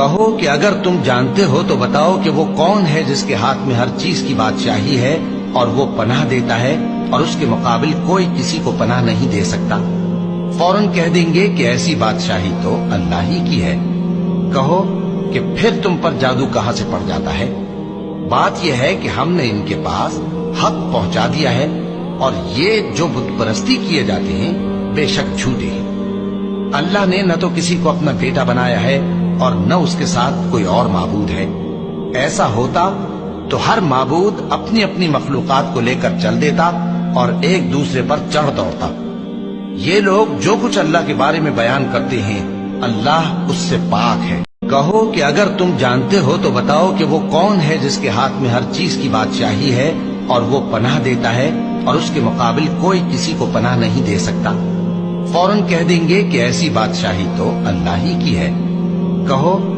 کہو کہ اگر تم جانتے ہو تو بتاؤ کہ وہ کون ہے جس کے ہاتھ میں ہر چیز کی بادشاہی ہے اور وہ پناہ دیتا ہے اور اس کے مقابل کوئی کسی کو پناہ نہیں دے سکتا۔ فوراً کہہ دیں گے کہ ایسی بادشاہی تو اللہ ہی کی ہے۔ کہو کہ پھر تم پر جادو کہاں سے پڑ جاتا ہے؟ بات یہ ہے کہ ہم نے ان کے پاس حق پہنچا دیا ہے، اور یہ جو بت پرستی کیے جاتے ہیں بے شک جھوٹے ہیں۔ اللہ نے نہ تو کسی کو اپنا بیٹا بنایا ہے اور نہ اس کے ساتھ کوئی اور معبود ہے۔ ایسا ہوتا تو ہر معبود اپنی اپنی مخلوقات کو لے کر چل دیتا اور ایک دوسرے پر چڑھ دوڑتا۔ یہ لوگ جو کچھ اللہ کے بارے میں بیان کرتے ہیں اللہ اس سے پاک ہے۔ کہو کہ اگر تم جانتے ہو تو بتاؤ کہ وہ کون ہے جس کے ہاتھ میں ہر چیز کی بادشاہی ہے اور وہ پناہ دیتا ہے اور اس کے مقابل کوئی کسی کو پناہ نہیں دے سکتا۔ فوراً کہہ دیں گے کہ ایسی بادشاہی تو اللہ ہی کی ہے۔ کہو